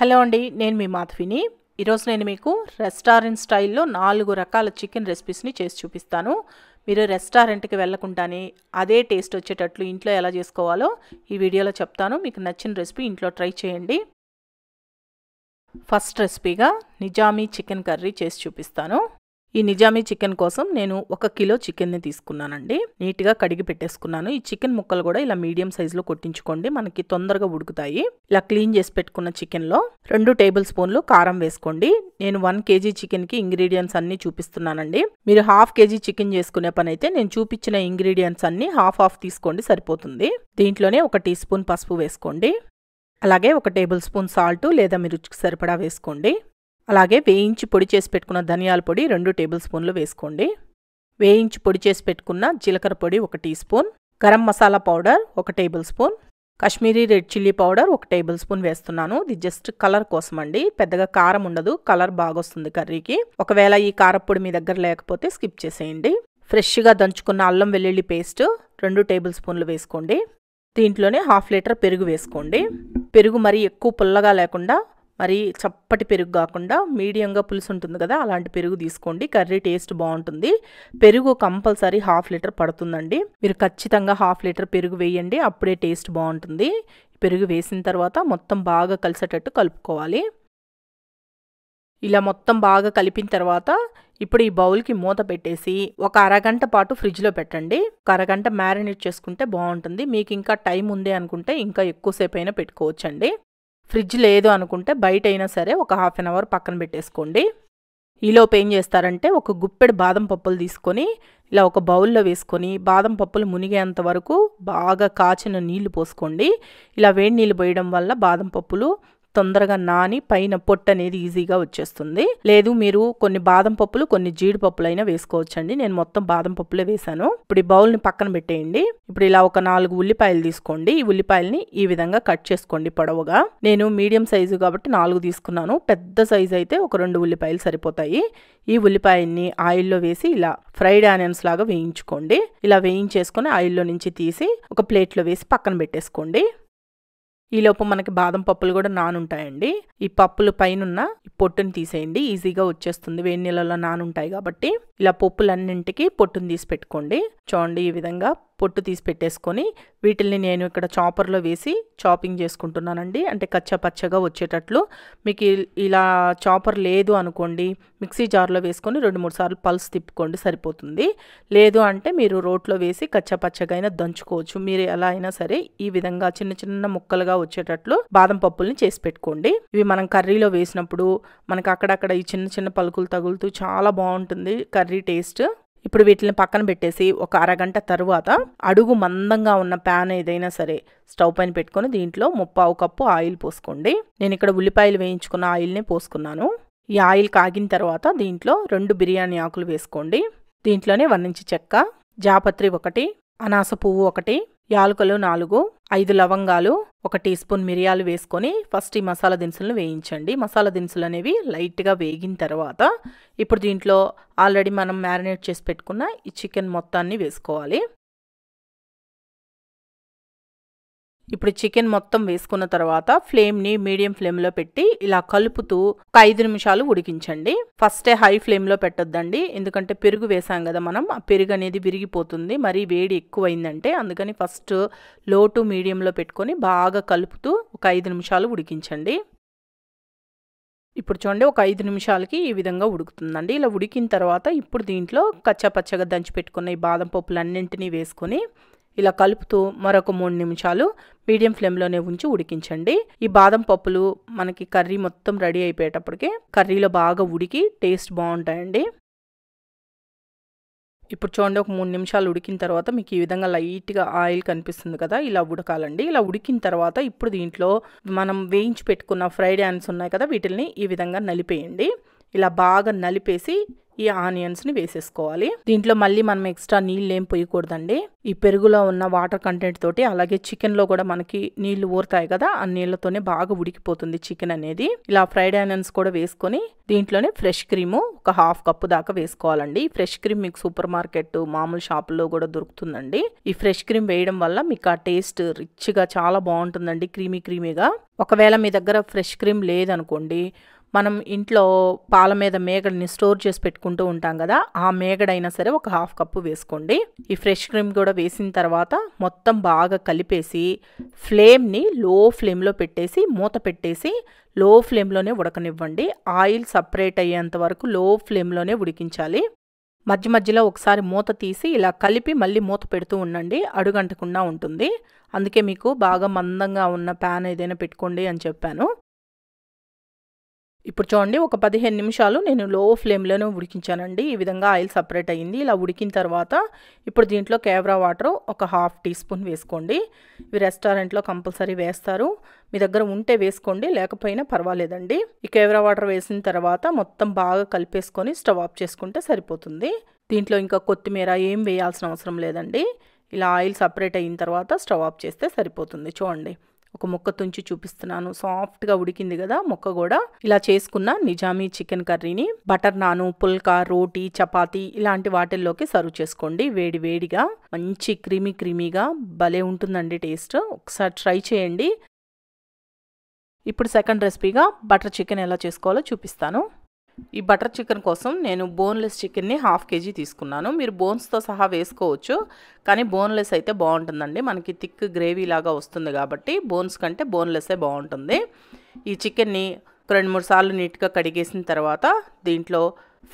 Hello అండి, నేను మీ మాధవిని. ఈరోజు నేను మీకు రెస్టారెంట్ స్టైల్లో 4 రకాల చికెన్ రెసిపీస్ని చేసి చూపిస్తాను. మీరు రెస్టారెంట్కి వెళ్ళకుండానే అదే టేస్ట్ వచ్చేటట్లు ఇంట్లో ఎలా చేసుకోవాలో ఈ వీడియోలో చెప్తాను. మీకు నచ్చిన రెసిపీ ఇంట్లో ట్రై చేయండి. ఫస్ట్ రెసిపీగా నిజామీ చికెన్ కర్రీ చేసి చూపిస్తాను. ఈ నిజామీ చికెన్ కోసం నేను 1 కిలో చికెన్ని తీసుకున్నానండి. నీట్గా కడిగి పెట్టేసుకున్నాను. ఈ చికెన్ ముక్కలు కూడా ఇలా మీడియం సైజులో కొట్టించుకోండి, మనకి తొందరగా ఉడుకుతాయి. ఇలా క్లీన్ చేసి పెట్టుకున్న చికెన్లో 2 టేబుల్ స్పూన్లు కారం వేసుకోండి. నేను 1 కేజీ చికెన్కి ఇంగ్రీడియంట్స్ అన్నీ చూపిస్తున్నానండి. మీరు 1/2 కేజీ చికెన్ చేసుకునే పని అయితే నేను చూపించిన ఇంగ్రీడియంట్స్ అన్నీ హాఫ్ తీసుకోండి, సరిపోతుంది. దీంట్లోనే 1 టీ స్పూన్ పసుపు వేసుకోండి. అలాగే 1 టేబుల్ స్పూన్ సాల్ట్ లేదా మీ రుచికి సరిపడా వేసుకోండి. అలాగే వేయించి పొడి చేసి పెట్టుకున్న ధనియాల పొడి 2 టేబుల్ స్పూన్లు వేసుకోండి. వేయించి పొడి చేసి పెట్టుకున్న జీలకర్ర పొడి 1 teaspoon, garam masala powder 1 tablespoon, Kashmiri red chilli powder 1 tablespoon వేస్తున్నాను. ఇది జస్ట్ కలర్ కోసం అండి, పెద్దగా కారం ఉండదు, కలర్ బాగా వస్తుంది కర్రీకి. ఒకవేళ ఈ కారపొడి మీ దగ్గర లేకపోతే స్కిప్ చేసేయండి. ఫ్రెష్గా దంచుకున్న అల్లం వెల్లుల్లి పేస్ట్ 2 టేబుల్ స్పూన్లు వేసుకోండి. దీంట్లోనే 1/2 లీటర్ పెరుగు వేసుకోండి. పెరుగు మరీ ఎక్కువ పుల్లగా లేకుండా, మరి చప్పటి పెరుగు కాకుండా మీడియంగా పులుసు ఉంటుంది కదా, అలాంటి పెరుగు తీసుకోండి. కర్రీ టేస్ట్ బాగుంటుంది. పెరుగు కంపల్సరీ 1/2 లీటర్ పడుతుందండి. మీరు ఖచ్చితంగా 1/2 లీటర్ పెరుగు వేయండి, అప్పుడే టేస్ట్ బాగుంటుంది. పెరుగు వేసిన తర్వాత మొత్తం బాగా కలిసేటట్టు కలుపుకోవాలి. ఇలా మొత్తం బాగా కలిపిన తర్వాత ఇప్పుడు ఈ బౌల్కి మూత పెట్టేసి 1 అరగంట పాటు ఫ్రిడ్జ్లో పెట్టండి. 1 అరగంట మ్యారినేట్ చేసుకుంటే బాగుంటుంది. మీకు ఇంకా టైం ఉంది అనుకుంటే ఇంకా ఎక్కువసేపు అయినా పెట్టుకోవచ్చండి. ఫ్రిడ్జ్ లేదు అనుకుంటే బయట అయినా సరే 1 హాఫ్ అన్ అవర్ పక్కన పెట్టేసుకోండి. ఈలోపు ఏం చేస్తారంటే 1 గుప్పెడు బాదం పప్పులు తీసుకొని ఇలా ఒక బౌల్లో వేసుకొని బాదం పప్పులు మునిగేంత వరకు బాగా కాచిన నీళ్లు పోసుకోండి. ఇలా వేడి నీళ్ళు పోయడం వల్ల బాదం పప్పులు తొందరగా నాని పైన పొట్టు అనేది ఈజీగా వచ్చేస్తుంది. లేదు మీరు కొన్ని బాదం పప్పులు కొన్ని జీడిపప్పులు అయినా వేసుకోవచ్చండి. నేను మొత్తం బాదం పప్పులే వేసాను. ఇప్పుడు ఈ బౌల్ని పక్కన పెట్టేయండి. ఇప్పుడు ఇలా ఒక 4 ఉల్లిపాయలు తీసుకోండి. ఈ ఉల్లిపాయల్ని ఈ విధంగా కట్ చేసుకోండి పొడవుగా. నేను మీడియం సైజు కాబట్టి 4 తీసుకున్నాను. పెద్ద సైజు అయితే ఒక 2 ఉల్లిపాయలు సరిపోతాయి. ఈ ఉల్లిపాయల్ని ఆయిల్లో వేసి ఇలా ఫ్రైడ్ ఆనియన్స్ లాగా వేయించుకోండి. ఇలా వేయించేసుకొని ఆయిల్లో నుంచి తీసి ఒక ప్లేట్లో వేసి పక్కన పెట్టేసుకోండి. ఈలోపు మనకి బాదం పప్పులు కూడా నానుంటాయండి. ఈ పప్పులు పైన పొట్టుని తీసేయండి, ఈజీగా వచ్చేస్తుంది. వేడి నీళ్ళలో నానుంటాయి కాబట్టి. ఇలా పప్పులన్నింటికి పొట్టుని తీసి పెట్టుకోండి. చూడండి, ఈ విధంగా పొట్టు తీసి పెట్టేసుకొని వీటిల్ని నేను ఇక్కడ చాపర్లో వేసి చాపింగ్ చేసుకుంటున్నానండి. అంటే కచ్చా పచ్చగా వచ్చేటట్లు. మీకు ఇలా చాపర్ లేదు అనుకోండి, మిక్సీ జార్లో వేసుకొని 2-3 సార్లు పల్స్ తిప్పుకోండి, సరిపోతుంది. లేదు అంటే మీరు రోట్లో వేసి కచ్చా పచ్చగా అయినా దంచుకోవచ్చు. మీరు ఎలా అయినా సరే ఈ విధంగా చిన్న చిన్న ముక్కలుగా వచ్చేటట్లు బాదం పప్పుల్ని చేసి పెట్టుకోండి. ఇవి మనం కర్రీలో వేసినప్పుడు మనకు అక్కడక్కడ ఈ చిన్న చిన్న పలుకులు తగులుతూ చాలా బాగుంటుంది కర్రీ టేస్ట్. ఇప్పుడు వీటిని పక్కన పెట్టేసి 1 అరగంట తరువాత అడుగు మందంగా ఉన్న ప్యాన్ ఏదైనా సరే స్టవ్ పైన పెట్టుకొని దీంట్లో 3/4 కప్పు ఆయిల్ పోసుకోండి. నేను ఇక్కడ ఉల్లిపాయలు వేయించుకున్న ఆయిల్నే పోసుకున్నాను. ఈ ఆయిల్ కాగిన తర్వాత దీంట్లో 2 బిర్యానీ ఆకులు వేసుకోండి. దీంట్లోనే 1 ఇంచు చెక్క, జాపత్రి 1, అనాస పువ్వు 1, యాలకులు 4, 5 లవంగాలు, 1 టీ స్పూన్ మిరియాలు వేసుకొని ఫస్ట్ ఈ మసాలా దినుసులను వేయించండి. మసాలా దినుసులు అనేవి లైట్గా వేగిన తర్వాత ఇప్పుడు దీంట్లో ఆల్రెడీ మనం మ్యారినేట్ చేసి పెట్టుకున్న ఈ చికెన్ మొత్తాన్ని వేసుకోవాలి. ఇప్పుడు చికెన్ మొత్తం వేసుకున్న తర్వాత ఫ్లేమ్ని మీడియం ఫ్లేమ్లో పెట్టి ఇలా కలుపుతూ 5 నిమిషాలు ఉడికించండి. ఫస్టే హై ఫ్లేమ్లో పెట్టొద్దండి, ఎందుకంటే పెరుగు వేసాం కదా మనం, ఆ పెరుగు అనేది విరిగిపోతుంది. మరీ వేడి ఎక్కువైందంటే అందుకని ఫస్ట్ లో టు మీడియంలో పెట్టుకొని బాగా కలుపుతూ 5 నిమిషాలు ఉడికించండి. ఇప్పుడు చూడండి, 5 నిమిషాలకి ఈ విధంగా ఉడుకుతుందండి. ఇలా ఉడికిన తర్వాత ఇప్పుడు దీంట్లో కచ్చా పచ్చగా దంచి పెట్టుకున్న ఈ బాదం పప్పులన్నింటినీ వేసుకొని ఇలా కలుపుతూ మరొక 3 నిమిషాలు మీడియం ఫ్లేమ్లోనే ఉంచి ఉడికించండి. ఈ బాదం పప్పులు మనకి కర్రీ మొత్తం రెడీ అయిపోయేటప్పటికే కర్రీలో బాగా ఉడికి టేస్ట్ బాగుంటాయండి. ఇప్పుడు చూడండి, ఒక 3 నిమిషాలు ఉడికిన తర్వాత మీకు ఈ విధంగా లైట్గా ఆయిల్ కనిపిస్తుంది కదా, ఇలా ఉడకాలండి. ఇలా ఉడికిన తర్వాత ఇప్పుడు దీంట్లో మనం వేయించి పెట్టుకున్న ఫ్రైడ్ ఆనియన్స్ ఉన్నాయి కదా, వీటిల్ని ఈ విధంగా నలిపేయండి. ఇలా బాగా నలిపేసి ఈ ఆనియన్స్ని వేసేసుకోవాలి. దీంట్లో మళ్ళీ మనం ఎక్స్ట్రా నీళ్ళు ఏం పోయకూడదండి. ఈ పెరుగులో ఉన్న వాటర్ కంటెంట్ తోటి, అలాగే చికెన్లో కూడా మనకి నీళ్లు ఊరుతాయి కదా, ఆ నీళ్లతోనే బాగా ఉడికిపోతుంది చికెన్ అనేది. ఇలా ఫ్రైడ్ ఆనియన్స్ కూడా వేసుకొని దీంట్లోనే ఫ్రెష్ క్రీము ఒక 1/2 కప్పు దాకా వేసుకోవాలండి. ఈ ఫ్రెష్ క్రీమ్ మీకు సూపర్ మార్కెట్ మామూలు షాపుల్లో కూడా దొరుకుతుందండి. ఈ ఫ్రెష్ క్రీమ్ వేయడం వల్ల మీకు ఆ టేస్ట్ రిచ్గా చాలా బాగుంటుందండి, క్రీమీగా. ఒకవేళ మీ దగ్గర ఫ్రెష్ క్రీమ్ లేదనుకోండి, మనం ఇంట్లో పాల మీద మేగడని స్టోర్ చేసి పెట్టుకుంటూ ఉంటాం కదా, ఆ మేగడైనా సరే ఒక 1/2 కప్పు వేసుకోండి. ఈ ఫ్రెష్ క్రీమ్ కూడా వేసిన తర్వాత మొత్తం బాగా కలిపేసి ఫ్లేమ్ని లో ఫ్లేమ్లో పెట్టేసి మూత పెట్టేసి లో ఫ్లేమ్లోనే ఉడకనివ్వండి. ఆయిల్ సపరేట్ అయ్యేంత వరకు లో ఫ్లేమ్లోనే ఉడికించాలి. మధ్యలో ఒకసారి మూత తీసి ఇలా కలిపి మళ్ళీ మూత పెడుతూ ఉండండి, అడుగంటకుండా ఉంటుంది. అందుకే మీకు బాగా మందంగా ఉన్న ప్యాన్ ఏదైనా పెట్టుకోండి అని చెప్పాను. ఇప్పుడు చూడండి, ఒక 15 నిమిషాలు నేను లో ఫ్లేమ్లోనే ఉడికించానండి. ఈ విధంగా ఆయిల్ సపరేట్ అయ్యింది. ఇలా ఉడికిన తర్వాత ఇప్పుడు దీంట్లో కేవరా వాటర్ ఒక 1/2 టీ స్పూన్ వేసుకోండి. ఇవి రెస్టారెంట్లో కంపల్సరీ వేస్తారు, మీ దగ్గర ఉంటే వేసుకోండి, లేకపోయినా పర్వాలేదండి. ఈ కేవరా వాటర్ వేసిన తర్వాత మొత్తం బాగా కలిపేసుకొని స్టవ్ ఆఫ్ చేసుకుంటే సరిపోతుంది. దీంట్లో ఇంకా కొత్తిమీర ఏం వేయాల్సిన అవసరం లేదండి. ఇలా ఆయిల్ సపరేట్ అయిన తర్వాత స్టవ్ ఆఫ్ చేస్తే సరిపోతుంది. చూడండి, ఒక ముక్క తుంచి చూపిస్తున్నాను, సాఫ్ట్గా ఉడికింది కదా ముక్క కూడా. ఇలా చేసుకున్న నిజామీ చికెన్ కర్రీని బటర్ నాను, పుల్కా, రోటీ, చపాతీ ఇలాంటి వాటిల్లోకి సర్వ్ చేసుకోండి. వేడిగా మంచి క్రీమీగా భలే ఉంటుందండి టేస్ట్. ఒకసారి ట్రై చేయండి. ఇప్పుడు సెకండ్ రెసిపీగా బటర్ చికెన్ ఎలా చేసుకోవాలో చూపిస్తాను. ఈ బటర్ చికెన్ కోసం నేను బోన్లెస్ చికెన్ని 1/2 kg తీసుకున్నాను. మీరు బోన్స్తో సహా వేసుకోవచ్చు, కానీ బోన్లెస్ అయితే బాగుంటుందండి. మనకి థిక్ గ్రేవీ లాగా వస్తుంది కాబట్టి బోన్స్ కంటే బోన్లెస్సే బాగుంటుంది. ఈ చికెన్ని 2-3 సార్లు నీట్గా కడిగేసిన తర్వాత దీంట్లో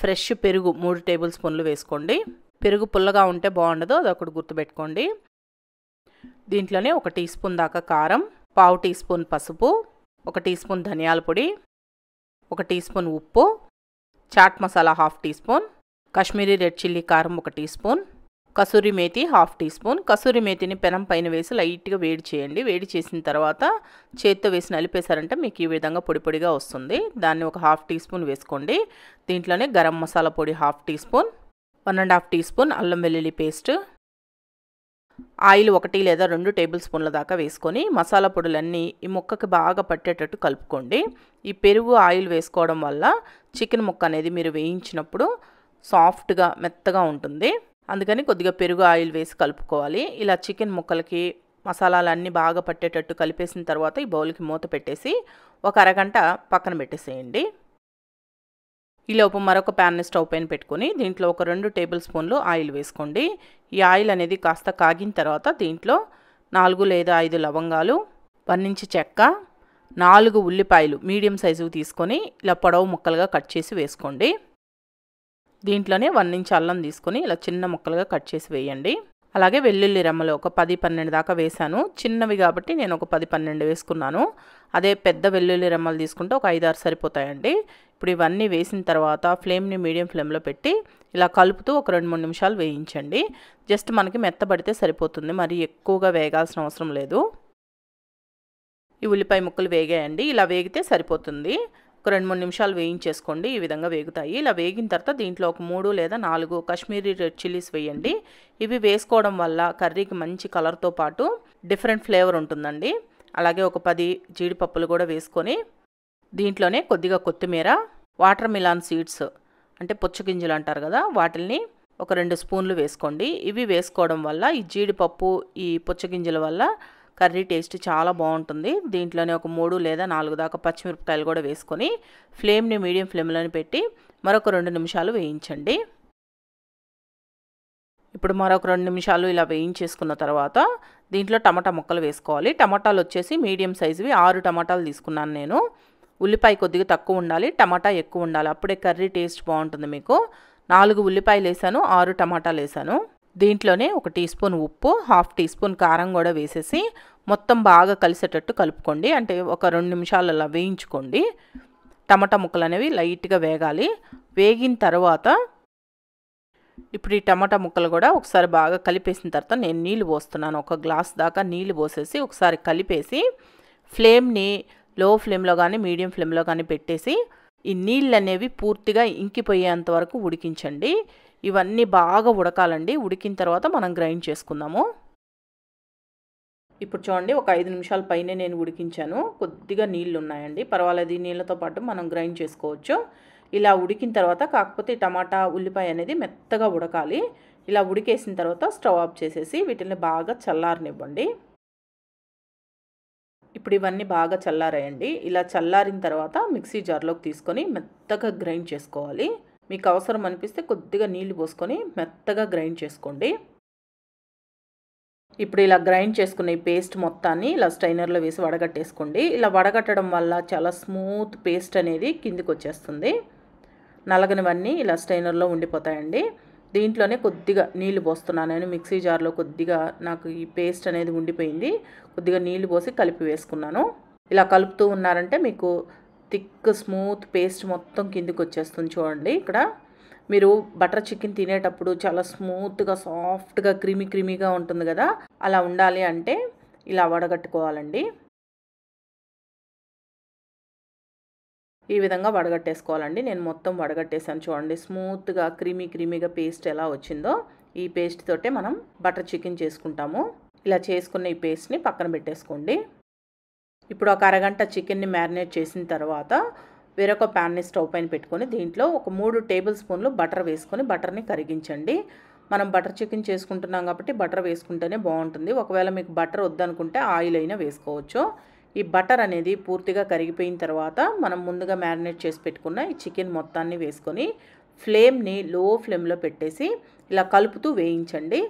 ఫ్రెష్ పెరుగు 3 టేబుల్ స్పూన్లు వేసుకోండి. పెరుగు పుల్లగా ఉంటే బాగుండదు, అదొకటి గుర్తుపెట్టుకోండి. దీంట్లోనే 1 టీ స్పూన్ దాకా కారం, 1/2 టీ స్పూన్ పసుపు, 1 టీ స్పూన్ ధనియాల పొడి, 1 టీ స్పూన్ ఉప్పు, chaat masala 1/2 teaspoon, Kashmiri red chilli కారం 1 teaspoon, kasuri methi 1/2 teaspoon. Kasuri మేతిని పెనం పైన వేసి లైట్గా వేడి చేయండి. వేడి చేసిన తర్వాత చేత్తో వేసి నలిపేశారంటే మీకు ఈ విధంగా పొడిగా వస్తుంది. దాన్ని ఒక 1/2 టీ స్పూన్ వేసుకోండి. దీంట్లోనే గరం మసాలా పొడి 1/2 టీ స్పూన్, 1.5 టీ స్పూన్ అల్లం వెల్లుల్లి పేస్ట్, ఆయిల్ 1 లేదా 2 టేబుల్ స్పూన్ల దాకా వేసుకొని మసాలా పొడులన్నీ ఈ ముక్కకి బాగా పట్టేటట్టు కలుపుకోండి. ఈ పెరుగు ఆయిల్ వేసుకోవడం వల్ల చికెన్ ముక్క అనేది మీరు వేయించినప్పుడు సాఫ్ట్గా మెత్తగా ఉంటుంది. అందుకని కొద్దిగా పెరుగు ఆయిల్ వేసి కలుపుకోవాలి. ఇలా చికెన్ ముక్కలకి మసాలాలన్నీ బాగా పట్టేటట్టు కలిపేసిన తర్వాత ఈ బౌల్కి మూత పెట్టేసి ఒక అరగంట పక్కన పెట్టేసేయండి. ఈలోపు మరొక ప్యాన్ని స్టవ్ పైన పెట్టుకొని దీంట్లో ఒక 2 టేబుల్ స్పూన్లు ఆయిల్ వేసుకోండి. ఈ ఆయిల్ అనేది కాస్త కాగిన తర్వాత దీంట్లో 4 లేదా 5 లవంగాలు, 1 ఇంచు చెక్క, 4 ఉల్లిపాయలు మీడియం సైజువి తీసుకొని ఇలా పొడవు ముక్కలుగా కట్ చేసి వేసుకోండి. దీంట్లోనే 1 ఇంచు అల్లం తీసుకొని ఇలా చిన్న ముక్కలుగా కట్ చేసి వేయండి. అలాగే వెల్లుల్లి రెమ్మలు ఒక 10-12 దాకా వేశాను. చిన్నవి కాబట్టి నేను ఒక 10-12 వేసుకున్నాను. అదే పెద్ద వెల్లుల్లి రెమ్మలు తీసుకుంటే ఒక 5-6 సరిపోతాయండి. ఇప్పుడు ఇవన్నీ వేసిన తర్వాత ఫ్లేమ్ని మీడియం ఫ్లేమ్లో పెట్టి ఇలా కలుపుతూ ఒక 2-3 నిమిషాలు వేయించండి. జస్ట్ మనకి మెత్తబడితే సరిపోతుంది, మరి ఎక్కువగా వేగాల్సిన అవసరం లేదు. ఈ ఉల్లిపాయ ముక్కలు వేగాయండి, ఇలా వేగితే సరిపోతుంది. ఒక 2-3 నిమిషాలు వేయించేసుకోండి. ఈ విధంగా వేగుతాయి. ఇలా వేగిన తర్వాత దీంట్లో ఒక 3 లేదా 4 కాశ్మీరీ రెడ్ చిల్లీస్ వేయండి. ఇవి వేసుకోవడం వల్ల కర్రీకి మంచి కలర్తో పాటు డిఫరెంట్ ఫ్లేవర్ ఉంటుందండి. అలాగే ఒక 10 జీడిపప్పులు కూడా వేసుకొని దీంట్లోనే కొద్దిగా కొత్తిమీర, వాటర్ మిలాన్ సీడ్స్ అంటే పుచ్చగింజలు అంటారు కదా, వాటిల్ని ఒక 2 స్పూన్లు వేసుకోండి. ఇవి వేసుకోవడం వల్ల ఈ జీడిపప్పు ఈ పుచ్చగింజల వల్ల కర్రీ టేస్ట్ చాలా బాగుంటుంది. దీంట్లోనే ఒక 3 లేదా 4 దాకా పచ్చిమిరపకాయలు కూడా వేసుకొని ఫ్లేమ్ని మీడియం ఫ్లేమ్లోనే పెట్టి మరొక 2 నిమిషాలు వేయించండి. ఇప్పుడు మరొక 2 నిమిషాలు ఇలా వేయించేసుకున్న తర్వాత దీంట్లో టమాటా ముక్కలు వేసుకోవాలి. టమాటాలు వచ్చేసి మీడియం సైజువి 6 టమాటాలు తీసుకున్నాను నేను. ఉల్లిపాయ కొద్దిగా తక్కువ ఉండాలి, టమాటా ఎక్కువ ఉండాలి, అప్పుడే కర్రీ టేస్ట్ బాగుంటుంది మీకు. 4 ఉల్లిపాయలు వేసాను, 6 టమాటాలు వేసాను. దీంట్లోనే 1 టీ స్పూన్ ఉప్పు, 1/2 టీ స్పూన్ కారం కూడా వేసేసి మొత్తం బాగా కలిసేటట్టు కలుపుకోండి. అంటే ఒక 2 నిమిషాలు అలా వేయించుకోండి. టమాటా ముక్కలు అనేవి లైట్గా వేగాలి. వేగిన తర్వాత ఇప్పుడు ఈ టమాటా ముక్కలు కూడా ఒకసారి బాగా కలిపేసిన తర్వాత నేను నీళ్ళు పోస్తున్నాను. 1 గ్లాస్ దాకా నీళ్ళు పోసేసి ఒకసారి కలిపేసి ఫ్లేమ్ని లో ఫ్లేమ్లో కానీ మీడియం ఫ్లేమ్లో కానీ పెట్టేసి ఈ నీళ్ళు అనేవి పూర్తిగా ఇంకిపోయేంత వరకు ఉడికించండి. ఇవన్నీ బాగా ఉడకాలండి. ఉడికిన తర్వాత మనం గ్రైండ్ చేసుకుందాము. ఇప్పుడు చూడండి, ఒక 5 నిమిషాల పైనే నేను ఉడికించాను. కొద్దిగా నీళ్ళు ఉన్నాయండి, పర్వాలేదు. ఈ నీళ్ళతో పాటు మనం గ్రైండ్ చేసుకోవచ్చు. ఇలా ఉడికిన తర్వాత కాకపోతే టమాటా ఉల్లిపాయ అనేది మెత్తగా ఉడకాలి. ఇలా ఉడికేసిన తర్వాత స్టవ్ ఆఫ్ చేసేసి వీటిని బాగా చల్లారనివ్వండి. ఇప్పుడు ఇవన్నీ బాగా చల్లారాయండి. ఇలా చల్లారిన తర్వాత మిక్సీ జార్లోకి తీసుకొని మెత్తగా గ్రైండ్ చేసుకోవాలి. మీకు అవసరం అనిపిస్తే కొద్దిగా నీళ్లు పోసుకొని మెత్తగా గ్రైండ్ చేసుకోండి. ఇప్పుడు ఇలా గ్రైండ్ చేసుకున్న ఈ పేస్ట్ మొత్తాన్ని ఇలా స్ట్రైనర్లో వేసి వడగట్టేసుకోండి. ఇలా వడగట్టడం వల్ల చాలా స్మూత్ పేస్ట్ అనేది కిందికి వచ్చేస్తుంది. నలగనివన్నీ ఇలా స్ట్రైనర్లో ఉండిపోతాయండి. దీంట్లోనే కొద్దిగా నీళ్లు పోస్తున్నాను నేను. మిక్సీ జార్లో కొద్దిగా నాకు ఈ పేస్ట్ అనేది ఉండిపోయింది. కొద్దిగా నీళ్లు పోసి కలిపి వేసుకున్నాను. ఇలా కలుపుతూ ఉన్నారంటే మీకు థిక్ స్మూత్ పేస్ట్ మొత్తం కిందికి వచ్చేస్తుంది. చూడండి, ఇక్కడ మీరు బటర్ చికెన్ తినేటప్పుడు చాలా స్మూత్గా సాఫ్ట్గా క్రీమీగా ఉంటుంది కదా, అలా ఉండాలి అంటే ఇలా వడగట్టుకోవాలండి. ఈ విధంగా వడగట్టేసుకోవాలండి. నేను మొత్తం వడగట్టేసాను. చూడండి, స్మూత్గా క్రీమీగా పేస్ట్ ఎలా వచ్చిందో. ఈ పేస్ట్ తోటే మనం బటర్ చికెన్ చేసుకుంటాము. ఇలా చేసుకున్న ఈ పేస్ట్ని పక్కన పెట్టేసుకోండి. ఇప్పుడు ఒక అరగంట చికెన్ని మ్యారినేట్ చేసిన తర్వాత వేరొక ప్యాన్ని స్టవ్ పైన పెట్టుకొని దీంట్లో ఒక 3 టేబుల్ స్పూన్లు బటర్ వేసుకొని బటర్ని కరిగించండి. మనం బటర్ చికెన్ చేసుకుంటున్నాం కాబట్టి బటర్ వేసుకుంటేనే బాగుంటుంది. ఒకవేళ మీకు బటర్ వద్దనుకుంటే ఆయిల్ అయినా వేసుకోవచ్చు. ఈ బటర్ అనేది పూర్తిగా కరిగిపోయిన తర్వాత మనం ముందుగా మ్యారినేట్ చేసి పెట్టుకున్న ఈ చికెన్ మొత్తాన్ని వేసుకొని ఫ్లేమ్ని లో ఫ్లేమ్లో పెట్టేసి ఇలా కలుపుతూ వేయించండి.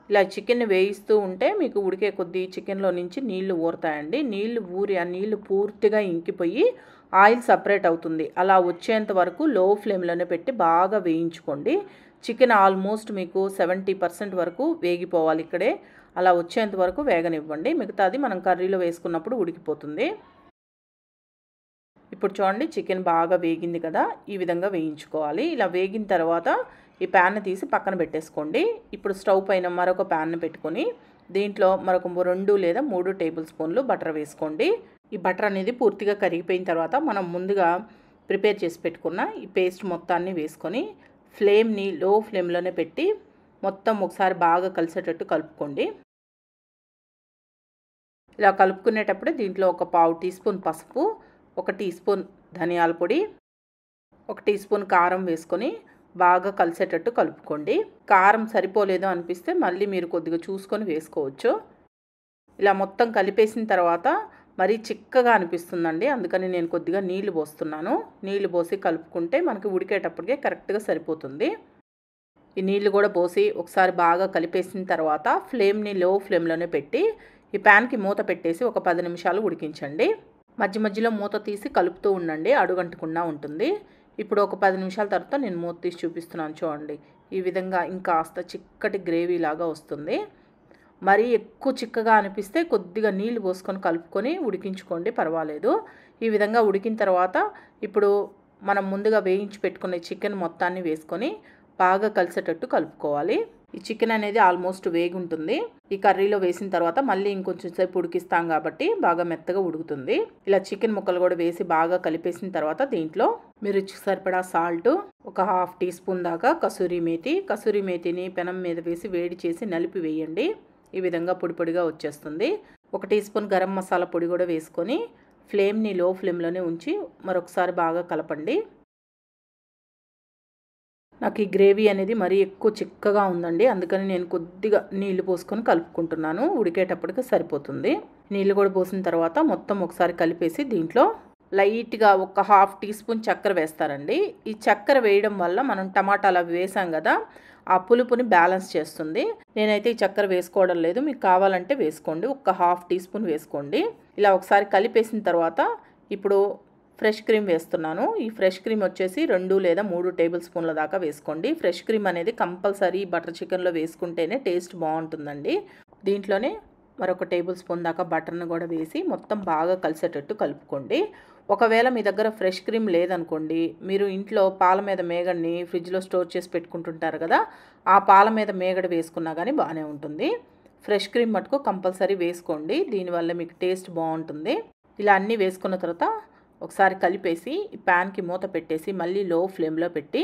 ఇలా చికెన్ని వేయిస్తూ ఉంటే మీకు ఉడికే కొద్దీ చికెన్లో నుంచి నీళ్లు ఊరుతాయండి. నీళ్లు ఊరి ఆ నీళ్లు పూర్తిగా ఇంకిపోయి ఆయిల్ సపరేట్ అవుతుంది. అలా వచ్చేంత వరకు లో ఫ్లేమ్లోనే పెట్టి బాగా వేయించుకోండి. చికెన్ ఆల్మోస్ట్ మీకు 70% వరకు వేగిపోవాలి. ఇక్కడే అలా వచ్చేంత వరకు వేగనివ్వండి. మిగతాది మనం కర్రీలో వేసుకున్నప్పుడు ఉడికిపోతుంది. ఇప్పుడు చూడండి, చికెన్ బాగా వేగింది కదా, ఈ విధంగా వేయించుకోవాలి. ఇలా వేగిన తర్వాత ఈ ప్యాన్ని తీసి పక్కన పెట్టేసుకోండి. ఇప్పుడు స్టవ్ పైన మరొక ప్యాన్ని పెట్టుకొని దీంట్లో మరొక 2 లేదా 3 టేబుల్ స్పూన్లు బటర్ వేసుకోండి. ఈ బటర్ అనేది పూర్తిగా కరిగిపోయిన తర్వాత మనం ముందుగా ప్రిపేర్ చేసి పెట్టుకున్న ఈ పేస్ట్ మొత్తాన్ని వేసుకొని ఫ్లేమ్ని లో ఫ్లేమ్లోనే పెట్టి మొత్తం ఒకసారి బాగా కలిసేటట్టు కలుపుకోండి. ఇలా కలుపుకునేటప్పుడు దీంట్లో ఒక 1/2 టీ స్పూన్ పసుపు, 1 టీ స్పూన్ ధనియాల పొడి, 1 టీ స్పూన్ కారం వేసుకొని బాగా కలిసేటట్టు కలుపుకోండి. కారం సరిపోలేదు అనిపిస్తే మళ్ళీ మీరు కొద్దిగా చూసుకొని వేసుకోవచ్చు. ఇలా మొత్తం కలిపేసిన తర్వాత మరీ చిక్కగా అనిపిస్తుందండి, అందుకని నేను కొద్దిగా నీళ్లు పోస్తున్నాను. నీళ్లు పోసి కలుపుకుంటే మనకి ఉడికేటప్పటికే కరెక్ట్గా సరిపోతుంది. ఈ నీళ్లు కూడా పోసి ఒకసారి బాగా కలిపేసిన తర్వాత ఫ్లేమ్ని లో ఫ్లేమ్లోనే పెట్టి ఈ ప్యాన్కి మూత పెట్టేసి ఒక 10 నిమిషాలు ఉడికించండి. మధ్య మధ్యలో మూత తీసి కలుపుతూ ఉండండి, అడుగంటకుండా ఉంటుంది. ఇప్పుడు ఒక 10 నిమిషాల తర్వాత నేను మూత తీసి చూపిస్తున్నాను. చూడండి, ఈ విధంగా ఇంకాస్త చిక్కటి గ్రేవీ లాగా వస్తుంది. మరీ ఎక్కువ చిక్కగా అనిపిస్తే కొద్దిగా నీళ్లు పోసుకొని కలుపుకొని ఉడికించుకోండి, పర్వాలేదు. ఈ విధంగా ఉడికిన తర్వాత ఇప్పుడు మనం ముందుగా వేయించి పెట్టుకునే చికెన్ మొత్తాన్ని వేసుకొని బాగా కలిసేటట్టు కలుపుకోవాలి. ఈ చికెన్ అనేది ఆల్మోస్ట్ వేగి ఉంటుంది. ఈ కర్రీలో వేసిన తర్వాత మళ్ళీ ఇంకొంచెం సేపు ఉడికిస్తాం కాబట్టి బాగా మెత్తగా ఉడుకుతుంది. ఇలా చికెన్ ముక్కలు కూడా వేసి బాగా కలిపేసిన తర్వాత దీంట్లో మీరు రుచికి సరిపడా సాల్ట్, ఒక 1/2 టీ స్పూన్ దాకా కసూరి మేతిని పెనం మీద వేసి వేడి చేసి నలిపి వేయండి. ఈ విధంగా పొడిగా వచ్చేస్తుంది. 1 టీ స్పూన్ గరం మసాలా పొడి కూడా వేసుకొని ఫ్లేమ్ని లో ఫ్లేమ్లోనే ఉంచి మరొకసారి బాగా కలపండి. నాకు ఈ గ్రేవీ అనేది మరీ ఎక్కువ చిక్కగా ఉందండి, అందుకని నేను కొద్దిగా నీళ్లు పోసుకొని కలుపుకుంటున్నాను. ఉడికేటప్పటికి సరిపోతుంది. నీళ్లు కూడా పోసిన తర్వాత మొత్తం ఒకసారి కలిపేసి దీంట్లో లైట్గా ఒక 1/2 టీ స్పూన్ చక్కెర వేస్తారండి. ఈ చక్కెర వేయడం వల్ల మనం టమాటాలు అవి వేసాం కదా, ఆ పులుపుని బ్యాలెన్స్ చేస్తుంది. నేనైతే ఈ చక్కెర వేసుకోవడం లేదు, మీకు కావాలంటే వేసుకోండి. ఒక 1/2 టీ స్పూన్ వేసుకోండి. ఇలా ఒకసారి కలిపేసిన తర్వాత ఇప్పుడు ఫ్రెష్ క్రీమ్ వేస్తున్నాను. ఈ ఫ్రెష్ క్రీమ్ వచ్చేసి 2 లేదా 3 టేబుల్ స్పూన్ల దాకా వేసుకోండి. ఫ్రెష్ క్రీమ్ అనేది కంపల్సరీ బటర్ చికెన్లో వేసుకుంటేనే టేస్ట్ బాగుంటుందండి. దీంట్లోనే మరొక టేబుల్ స్పూన్ దాకా బటర్ను కూడా వేసి మొత్తం బాగా కలిసేటట్టు కలుపుకోండి. ఒకవేళ మీ దగ్గర ఫ్రెష్ క్రీమ్ లేదనుకోండి, మీరు ఇంట్లో పాల మీద మేగడ్ని ఫ్రిడ్జ్లో స్టోర్ చేసి పెట్టుకుంటుంటారు కదా, ఆ పాల మీద మేగడ వేసుకున్నా కానీ బాగానే ఉంటుంది. ఫ్రెష్ క్రీమ్ మటుకు కంపల్సరీ వేసుకోండి, దీనివల్ల మీకు టేస్ట్ బాగుంటుంది. ఇలా అన్నీ వేసుకున్న తర్వాత ఒకసారి కలిపేసి ఈ ప్యాన్కి మూత పెట్టేసి మళ్ళీ లో ఫ్లేమ్లో పెట్టి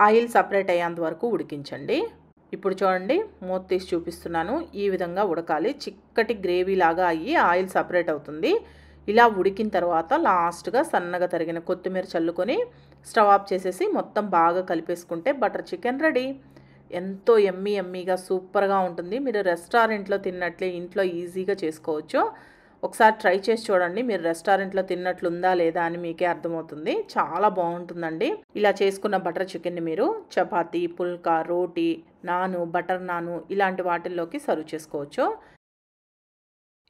ఆయిల్ సపరేట్ అయ్యేంత వరకు ఉడికించండి. ఇప్పుడు చూడండి, మూత తీసి చూపిస్తున్నాను. ఈ విధంగా ఉడకాలి. చిక్కటి గ్రేవీ లాగా అయ్యి ఆయిల్ సపరేట్ అవుతుంది. ఇలా ఉడికిన తర్వాత లాస్ట్గా సన్నగా తరిగిన కొత్తిమీర చల్లుకొని స్టవ్ ఆఫ్ చేసేసి మొత్తం బాగా కలిపేసుకుంటే బటర్ చికెన్ రెడీ. ఎంతో ఎమ్మీగా సూపర్గా ఉంటుంది. మీరు రెస్టారెంట్లో తిన్నట్లే ఇంట్లో ఈజీగా చేసుకోవచ్చు. ఒకసారి ట్రై చేసి చూడండి. మీరు రెస్టారెంట్లో తిన్నట్లు ఉందా లేదా అని మీకే అర్థమవుతుంది. చాలా బాగుంటుందండి. ఇలా చేసుకున్న బటర్ చికెన్ని మీరు చపాతీ, పుల్కా, రోటీ, నాను, బటర్ నాను ఇలాంటి వాటిల్లోకి సర్వ్ చేసుకోవచ్చు.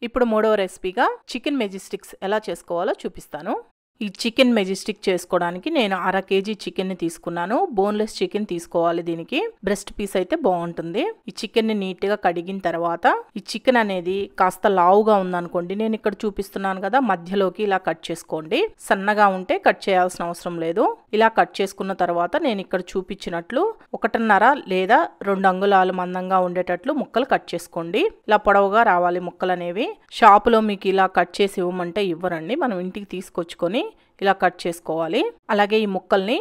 ఇప్పుడు మూడవ రెసిపీగా చికెన్ మెజిస్టిక్స్ ఎలా చేసుకోవాలో చూపిస్తాను. ఈ చికెన్ మెజిస్టిక్ చేసుకోవడానికి నేను 1/2 kg చికెన్ని తీసుకున్నాను. బోన్లెస్ చికెన్ తీసుకోవాలి. దీనికి బ్రెస్ట్ పీస్ అయితే బాగుంటుంది. ఈ చికెన్ని నీట్గా కడిగిన తర్వాత ఈ చికెన్ అనేది కాస్త లావుగా ఉందనుకోండి, నేను ఇక్కడ చూపిస్తున్నాను కదా, మధ్యలోకి ఇలా కట్ చేసుకోండి. సన్నగా ఉంటే కట్ చేయాల్సిన అవసరం లేదు. ఇలా కట్ చేసుకున్న తర్వాత నేను ఇక్కడ చూపించినట్లు 1.5 లేదా 2 అంగుళాలు మందంగా ఉండేటట్లు ముక్కలు కట్ చేసుకోండి. ఇలా పొడవుగా రావాలి ముక్కలు అనేవి. షాపులో మీకు ఇలా కట్ చేసి ఇవ్వమంటే ఇవ్వరండి. మనం ఇంటికి తీసుకొచ్చుకొని ఇలా కట్ చేసుకోవాలి. అలాగే ఈ ముక్కల్ని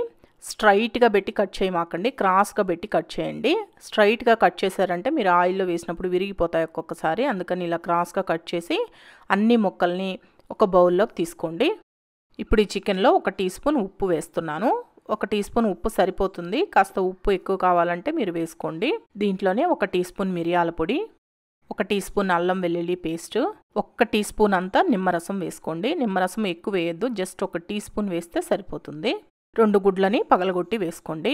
స్ట్రైట్గా పెట్టి కట్ చేయమాకండి, క్రాస్గా పెట్టి కట్ చేయండి. స్ట్రైట్గా కట్ చేశారంటే మీరు ఆయిల్లో వేసినప్పుడు విరిగిపోతాయి ఒక్కొక్కసారి. అందుకని ఇలా క్రాస్గా కట్ చేసి అన్ని ముక్కల్ని ఒక బౌల్లోకి తీసుకోండి. ఇప్పుడు ఈ చికెన్లో 1 టీ స్పూన్ ఉప్పు వేస్తున్నాను. 1 టీ స్పూన్ ఉప్పు సరిపోతుంది. కాస్త ఉప్పు ఎక్కువ కావాలంటే మీరు వేసుకోండి. దీంట్లోనే 1 టీ స్పూన్ మిరియాల పొడి, 1 టీ స్పూన్ అల్లం వెల్లుల్లి పేస్ట్, 1 టీ స్పూన్ అంతా నిమ్మరసం వేసుకోండి. నిమ్మరసం ఎక్కువ వేయద్దు, జస్ట్ 1 టీ స్పూన్ వేస్తే సరిపోతుంది. 2 గుడ్లని పగలగొట్టి వేసుకోండి.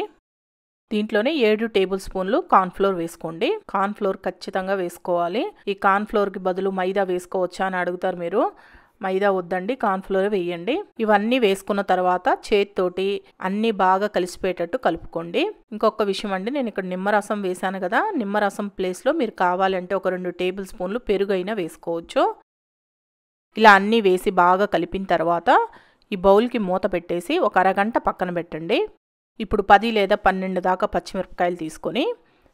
దీంట్లోనే 7 టేబుల్ స్పూన్లు కార్న్ఫ్లోర్ వేసుకోండి. కార్న్ఫ్లోర్ ఖచ్చితంగా వేసుకోవాలి. ఈ కార్న్ఫ్లోర్కి బదులు మైదా వేసుకోవచ్చా అని అడుగుతారు మీరు. మైదా వద్దండి, కార్న్ఫ్లోర్ వేయండి. ఇవన్నీ వేసుకున్న తర్వాత చేతితోటి అన్నీ బాగా కలిసిపోయేటట్టు కలుపుకోండి. ఇంకొక విషయం అండి, నేను ఇక్కడ నిమ్మరసం వేసాను కదా, నిమ్మరసం ప్లేస్లో మీరు కావాలంటే 2 టేబుల్ స్పూన్లు పెరుగు అయినా వేసుకోవచ్చు. ఇలా అన్నీ వేసి బాగా కలిపిన తర్వాత ఈ బౌల్కి మూత పెట్టేసి 1 అరగంట పక్కన పెట్టండి. ఇప్పుడు 10 లేదా 12 దాకా పచ్చిమిరపకాయలు తీసుకొని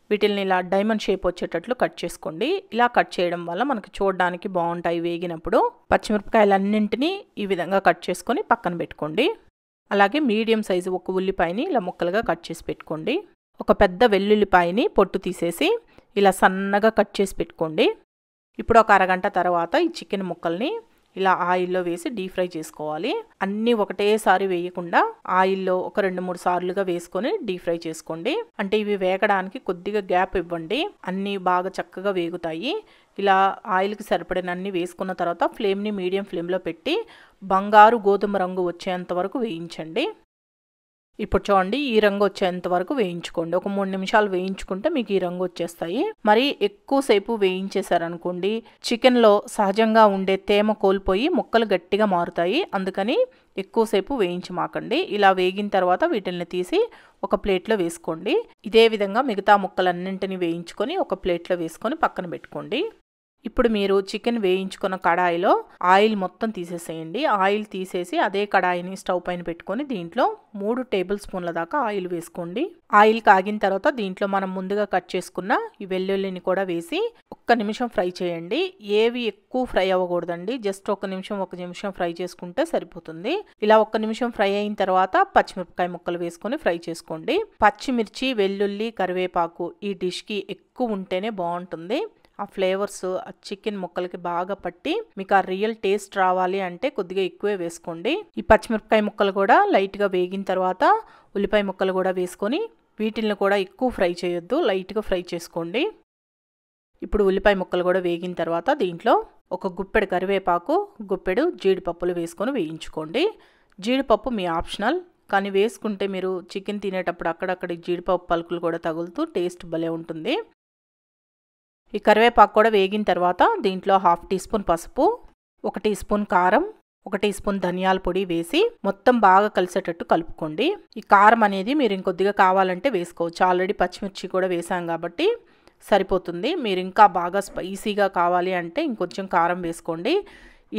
వీటిల్ని ఇలా డైమండ్ షేప్ వచ్చేటట్లు కట్ చేసుకోండి. ఇలా కట్ చేయడం వల్ల మనకు చూడడానికి బాగుంటాయి వేగినప్పుడు. పచ్చిమిరపకాయలన్నింటినీ ఈ విధంగా కట్ చేసుకొని పక్కన పెట్టుకోండి. అలాగే మీడియం సైజు 1 ఉల్లిపాయని ఇలా ముక్కలుగా కట్ చేసి పెట్టుకోండి. ఒక పెద్ద వెల్లుల్లిపాయని పొట్టు తీసేసి ఇలా సన్నగా కట్ చేసి పెట్టుకోండి. ఇప్పుడు 1 అరగంట తర్వాత ఈ చికెన్ ముక్కల్ని ఇలా ఆయిల్లో వేసి డీప్ ఫ్రై చేసుకోవాలి. అన్నీ ఒకటేసారి వేయకుండా ఆయిల్లో 2-3 సార్లుగా వేసుకొని డీప్ ఫ్రై చేసుకోండి. అంటే ఇవి వేగడానికి కొద్దిగా గ్యాప్ ఇవ్వండి. అన్నీ బాగా చక్కగా వేగుతాయి. ఇలా ఆయిల్కి సరిపడినన్ని వేసుకున్న తర్వాత ఫ్లేమ్ని మీడియం ఫ్లేమ్లో పెట్టి బంగారు గోధుమ రంగు వచ్చేంత వరకు వేయించండి. ఇప్పుడు చూడండి, ఈ రంగు వచ్చేంత వరకు వేయించుకోండి. ఒక 3 నిమిషాలు వేయించుకుంటే మీకు ఈ రంగు వచ్చేస్తాయి. మరి ఎక్కువసేపు వేయించేశారనుకోండి, చికెన్లో సహజంగా ఉండే తేమ కోల్పోయి ముక్కలు గట్టిగా మారుతాయి. అందుకని ఎక్కువసేపు వేయించమాకండి. ఇలా వేగిన తర్వాత వీటిని తీసి ఒక ప్లేట్లో వేసుకోండి. ఇదే విధంగా మిగతా ముక్కలన్నింటినీ వేయించుకొని ఒక ప్లేట్లో వేసుకొని పక్కన పెట్టుకోండి. ఇప్పుడు మీరు చికెన్ వేయించుకున్న కడాయిలో ఆయిల్ మొత్తం తీసేసేయండి. ఆయిల్ తీసేసి అదే కడాయిని స్టవ్ పైన పెట్టుకొని దీంట్లో 3 టేబుల్ స్పూన్ల దాకా ఆయిల్ వేసుకోండి. ఆయిల్ కాగిన తర్వాత దీంట్లో మనం ముందుగా కట్ చేసుకున్న ఈ వెల్లుల్లిని కూడా వేసి 1 నిమిషం ఫ్రై చేయండి. ఏవి ఎక్కువ ఫ్రై అవ్వకూడదండి, జస్ట్ 1 నిమిషం ఫ్రై చేసుకుంటే సరిపోతుంది. ఇలా 1 నిమిషం ఫ్రై అయిన తర్వాత పచ్చిమిరపకాయ ముక్కలు వేసుకొని ఫ్రై చేసుకోండి. పచ్చిమిర్చి, వెల్లుల్లి, కరివేపాకు ఈ డిష్కి ఎక్కువ ఉంటేనే బాగుంటుంది. ఆ ఫ్లేవర్స్ ఆ చికెన్ ముక్కలకి బాగా పట్టి మీకు ఆ రియల్ టేస్ట్ రావాలి అంటే కొద్దిగా ఎక్కువే వేసుకోండి. ఈ పచ్చిమిరపకాయ ముక్కలు కూడా లైట్గా వేగిన తర్వాత ఉల్లిపాయ ముక్కలు కూడా వేసుకొని వీటిని కూడా ఎక్కువ ఫ్రై చేయొద్దు, లైట్గా ఫ్రై చేసుకోండి. ఇప్పుడు ఉల్లిపాయ ముక్కలు కూడా వేగిన తర్వాత దీంట్లో 1 గుప్పెడు కరివేపాకు, గుప్పెడు జీడిపప్పులు వేసుకొని వేయించుకోండి. జీడిపప్పు మీ ఆప్షనల్, కానీ వేసుకుంటే మీరు చికెన్ తినేటప్పుడు అక్కడక్కడ జీడిపప్పు పలుకులు కూడా తగులుతూ టేస్ట్ భలే ఉంటుంది. ఈ కరివేపాకు కూడా వేగిన తర్వాత దీంట్లో 1/2 టీ స్పూన్ పసుపు, 1 టీ స్పూన్ కారం, 1 టీ స్పూన్ ధనియాల పొడి వేసి మొత్తం బాగా కలిసేటట్టు కలుపుకోండి. ఈ కారం అనేది మీరు ఇంకొద్దిగా కావాలంటే వేసుకోవచ్చు. ఆల్రెడీ పచ్చిమిర్చి కూడా వేసాం కాబట్టి సరిపోతుంది. మీరు ఇంకా బాగా స్పైసీగా కావాలి అంటే ఇంకొంచెం కారం వేసుకోండి.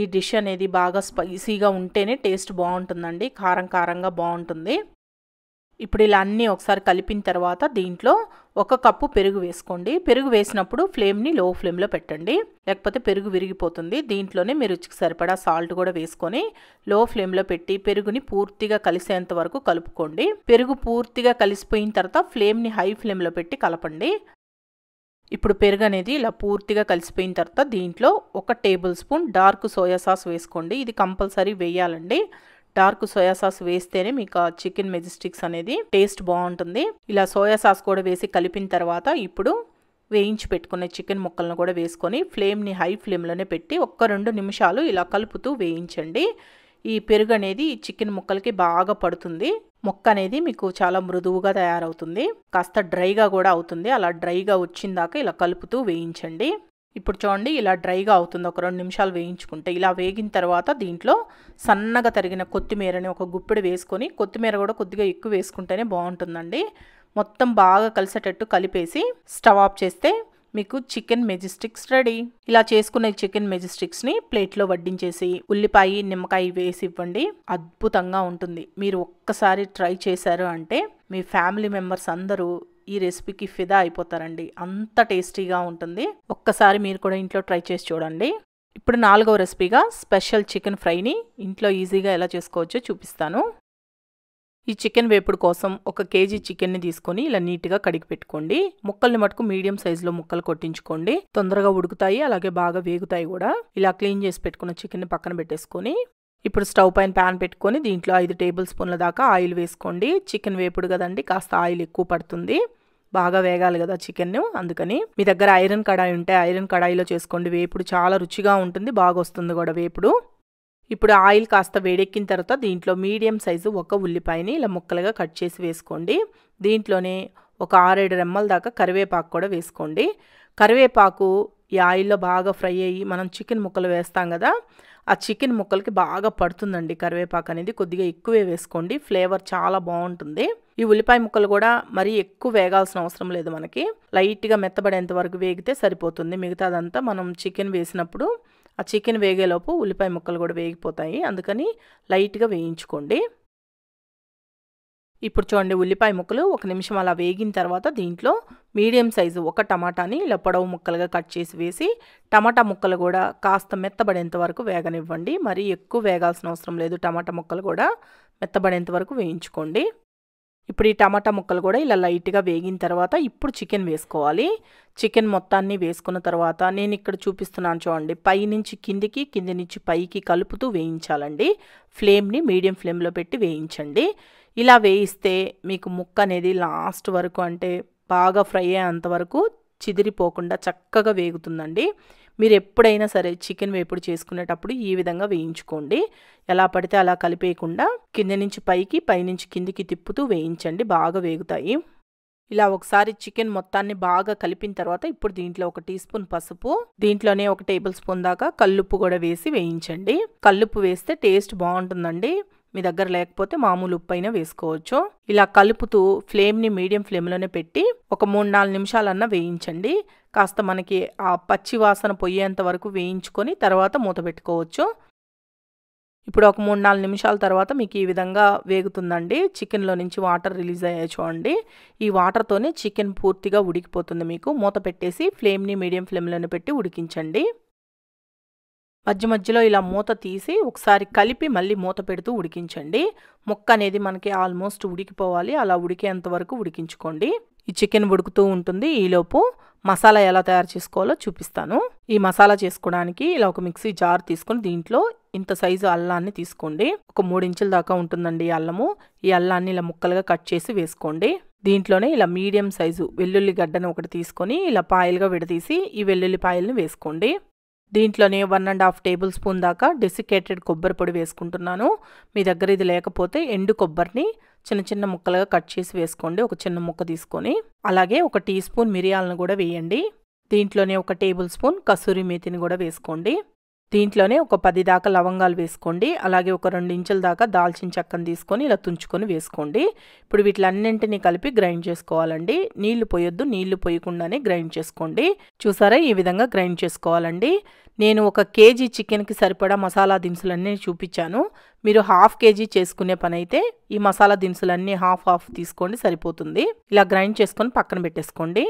ఈ డిష్ అనేది బాగా స్పైసీగా ఉంటేనే టేస్ట్ బాగుంటుందండి, కారంగా బాగుంటుంది. ఇప్పుడు ఇలా అన్నీ ఒకసారి కలిపిన తర్వాత దీంట్లో 1 కప్పు పెరుగు వేసుకోండి. పెరుగు వేసినప్పుడు ఫ్లేమ్ని లో ఫ్లేమ్లో పెట్టండి, లేకపోతే పెరుగు విరిగిపోతుంది. దీంట్లోనే మీరు రుచికి సరిపడా సాల్ట్ కూడా వేసుకొని లో ఫ్లేమ్లో పెట్టి పెరుగుని పూర్తిగా కలిసేంత వరకు కలుపుకోండి. పెరుగు పూర్తిగా కలిసిపోయిన తర్వాత ఫ్లేమ్ని హై ఫ్లేమ్లో పెట్టి కలపండి. ఇప్పుడు పెరుగు అనేది ఇలా పూర్తిగా కలిసిపోయిన తర్వాత దీంట్లో 1 table spoon dark soya sauce వేసుకోండి. ఇది కంపల్సరీ వేయాలండి. డార్క్ సోయా సాస్ వేస్తేనే మీకు చికెన్ మెజెస్టిక్స్ అనేది టేస్ట్ బాగుంటుంది. ఇలా సోయా సాస్ కూడా వేసి కలిపిన తర్వాత ఇప్పుడు వేయించి పెట్టుకునే చికెన్ ముక్కలను కూడా వేసుకొని ఫ్లేమ్ని హై ఫ్లేమ్లోనే పెట్టి 1-2 నిమిషాలు ఇలా కలుపుతూ వేయించండి. ఈ పెరుగు అనేది ఈ చికెన్ ముక్కలకి బాగా పడుతుంది. ముక్క అనేది మీకు చాలా మృదువుగా తయారవుతుంది, కాస్త డ్రైగా కూడా అవుతుంది. అలా డ్రైగా వచ్చిందాక ఇలా కలుపుతూ వేయించండి. ఇప్పుడు చూడండి ఇలా డ్రైగా అవుతుంది. 1-2 నిమిషాలు వేయించుకుంటే ఇలా వేగిన తర్వాత దీంట్లో సన్నగా తరిగిన కొత్తిమీరని 1 గుప్పెడు వేసుకొని, కొత్తిమీర కూడా కొద్దిగా ఎక్కువ వేసుకుంటేనే బాగుంటుందండి. మొత్తం బాగా కలిసేటట్టు కలిపేసి స్టవ్ ఆఫ్ చేస్తే మీకు చికెన్ మెజెస్టిక్స్ రెడీ. ఇలా చేసుకునే చికెన్ మెజెస్టిక్స్ని ప్లేట్లో వడ్డించేసి ఉల్లిపాయ నిమ్మకాయ వేసి ఇవ్వండి. అద్భుతంగా ఉంటుంది. మీరు ఒక్కసారి ట్రై చేశారు అంటే మీ ఫ్యామిలీ మెంబర్స్ అందరూ ఈ రెసిపీకి ఫిదా అయిపోతారండి. అంత టేస్టీగా ఉంటుంది. ఒక్కసారి మీరు కూడా ఇంట్లో ట్రై చేసి చూడండి. ఇప్పుడు 4వ రెసిపీగా స్పెషల్ చికెన్ ఫ్రైని ఇంట్లో ఈజీగా ఎలా చేసుకోవచ్చో చూపిస్తాను. ఈ చికెన్ వేపుడు కోసం 1 కేజీ చికెన్ని తీసుకొని ఇలా నీట్గా కడిగి పెట్టుకోండి. ముక్కల్ని మటుకు మీడియం సైజులో ముక్కలు కొట్టించుకోండి. తొందరగా ఉడుకుతాయి, అలాగే బాగా వేగుతాయి కూడా. ఇలా క్లీన్ చేసి పెట్టుకున్న చికెన్ని పక్కన పెట్టేసుకొని ఇప్పుడు స్టవ్ పైన ప్యాన్ పెట్టుకొని దీంట్లో 5 టేబుల్ స్పూన్ల దాకా ఆయిల్ వేసుకోండి. చికెన్ వేపుడు కదండి, కాస్త ఆయిల్ ఎక్కువ పడుతుంది. బాగా వేగాలి కదా చికెన్, అందుకని మీ దగ్గర ఐరన్ కడాయి ఉంటే ఐరన్ కడాయిలో చేసుకోండి. వేపుడు చాలా రుచిగా ఉంటుంది, బాగా వస్తుంది కూడా వేపుడు. ఇప్పుడు ఆయిల్ కాస్త వేడెక్కిన తర్వాత దీంట్లో మీడియం సైజు 1 ఉల్లిపాయని ఇలా ముక్కలుగా కట్ చేసి వేసుకోండి. దీంట్లోనే ఒక 6-7 రెమ్మల దాకా కరివేపాకు కూడా వేసుకోండి. కరివేపాకు ఈ ఆయిల్లో బాగా ఫ్రై అయ్యి మనం చికెన్ ముక్కలు వేస్తాం కదా, ఆ చికెన్ ముక్కలకి బాగా పడుతుందండి కరివేపాకు అనేది. కొద్దిగా ఎక్కువే వేసుకోండి, ఫ్లేవర్ చాలా బాగుంటుంది. ఈ ఉల్లిపాయ ముక్కలు కూడా మరీ ఎక్కువ వేగాల్సిన అవసరం లేదు, మనకి లైట్గా మెత్తబడేంత వరకు వేగితే సరిపోతుంది. మిగతాదంతా మనం చికెన్ వేసినప్పుడు ఆ చికెన్ వేగేలోపు ఉల్లిపాయ ముక్కలు కూడా వేగిపోతాయి, అందుకని లైట్గా వేయించుకోండి. ఇప్పుడు చూడండి ఉల్లిపాయ ముక్కలు 1 నిమిషం అలా వేగిన తర్వాత దీంట్లో మీడియం సైజు 1 టమాటాని ఇలా పొడవు ముక్కలుగా కట్ చేసి వేసి టమాటా ముక్కలు కూడా కాస్త మెత్తబడేంత వరకు వేగనివ్వండి. మరీ ఎక్కువ వేగాల్సిన అవసరం లేదు, టమాటా ముక్కలు కూడా మెత్తబడేంత వరకు వేయించుకోండి. ఇప్పుడు ఈ టమాటా ముక్కలు కూడా ఇలా లైట్గా వేగిన తర్వాత ఇప్పుడు చికెన్ వేసుకోవాలి. చికెన్ మొత్తాన్ని వేసుకున్న తర్వాత నేను ఇక్కడ చూపిస్తున్నాను చూడండి, పై నుంచి కిందికి, కింది నుంచి పైకి కలుపుతూ వేయించాలండి. ఫ్లేమ్ని మీడియం ఫ్లేమ్లో పెట్టి వేయించండి. ఇలా వేయిస్తే మీకు ముక్క అనేది లాస్ట్ వరకు అంటే బాగా ఫ్రై అయ్యేంత వరకు చిదిరిపోకుండా చక్కగా వేగుతుందండి. మీరు ఎప్పుడైనా సరే చికెన్ వేపుడు చేసుకునేటప్పుడు ఈ విధంగా వేయించుకోండి. ఎలా పడితే అలా కలిపేయకుండా కింద నుంచి పైకి, పైనుంచి కిందికి తిప్పుతూ వేయించండి, బాగా వేగుతాయి. ఇలా ఒకసారి చికెన్ మొత్తాన్ని బాగా కలిపిన తర్వాత ఇప్పుడు దీంట్లో 1 టీ స్పూన్ పసుపు, దీంట్లోనే 1 టేబుల్ స్పూన్ దాకా కల్లుప్పు కూడా వేసి వేయించండి. కల్లుప్పు వేస్తే టేస్ట్ బాగుంటుందండి. మీ దగ్గర లేకపోతే మామూలు ఉప్పు అయినా వేసుకోవచ్చు. ఇలా కలుపుతూ ఫ్లేమ్ని మీడియం ఫ్లేమ్లోనే పెట్టి ఒక 3-4 నిమిషాలన్నా వేయించండి. కాస్త మనకి ఆ పచ్చి వాసన పోయేంత వరకు వేయించుకొని తర్వాత మూత పెట్టుకోవచ్చు. ఇప్పుడు ఒక 3-4 నిమిషాల తర్వాత మీకు ఈ విధంగా వేగుతుందండి. చికెన్లో నుంచి వాటర్ రిలీజ్ అయ్యాయి చూడండి. ఈ వాటర్తోనే చికెన్ పూర్తిగా ఉడికిపోతుంది. మీకు మూత పెట్టేసి ఫ్లేమ్ని మీడియం ఫ్లేమ్లోనే పెట్టి ఉడికించండి. మధ్య మధ్యలో ఇలా మూత తీసి ఒకసారి కలిపి మళ్ళీ మూత పెడుతూ ఉడికించండి. ముక్క అనేది మనకి ఆల్మోస్ట్ ఉడికిపోవాలి, అలా ఉడికేంత వరకు ఉడికించుకోండి. ఈ చికెన్ ఉడుకుతూ ఉంటుంది. ఈలోపు మసాలా ఎలా తయారు చేసుకోవాలో చూపిస్తాను. ఈ మసాలా చేసుకోవడానికి ఇలా ఒక మిక్సీ జార్ తీసుకొని దీంట్లో ఇంత సైజు అల్లాన్ని తీసుకోండి. ఒక 3 ఇంచుల దాకా ఉంటుందండి అల్లము. ఈ అల్లాన్ని ఇలా ముక్కలుగా కట్ చేసి వేసుకోండి. దీంట్లోనే ఇలా మీడియం సైజు వెల్లుల్లి గడ్డను ఒకటి తీసుకొని ఇలా పాయలుగా విడదీసి ఈ వెల్లుల్లిపాయలను వేసుకోండి. దీంట్లోనే 1.5 టేబుల్ స్పూన్ దాకా డెసికేటెడ్ కొబ్బరి పొడి వేసుకుంటున్నాను. మీ దగ్గర ఇది లేకపోతే ఎండు కొబ్బరిని చిన్న చిన్న ముక్కలుగా కట్ చేసి వేసుకోండి, ఒక చిన్న ముక్క తీసుకొని. అలాగే 1 టీ స్పూన్ మిరియాలను కూడా వేయండి. దీంట్లోనే 1 టేబుల్ స్పూన్ కసూరి మేతిని కూడా వేసుకోండి. దీంట్లోనే ఒక 10 దాకా లవంగాలు వేసుకోండి. అలాగే ఒక 2 ఇంచుల దాకా దాల్చిన చెక్కను తీసుకొని ఇలా తుంచుకొని వేసుకోండి. ఇప్పుడు వీటిలన్నింటినీ కలిపి గ్రైండ్ చేసుకోవాలండి. నీళ్లు పోయొద్దు, నీళ్లు పోయకుండానే గ్రైండ్ చేసుకోండి. చూసారా ఈ విధంగా గ్రైండ్ చేసుకోవాలండి. నేను 1 కేజీ చికెన్కి సరిపడా మసాలా దినుసులన్నీ చూపించాను. మీరు 1/2 కేజీ చేసుకునే పని అయితే ఈ మసాలా దినుసులన్నీ హాఫ్ తీసుకోండి సరిపోతుంది. ఇలా గ్రైండ్ చేసుకొని పక్కన పెట్టేసుకోండి.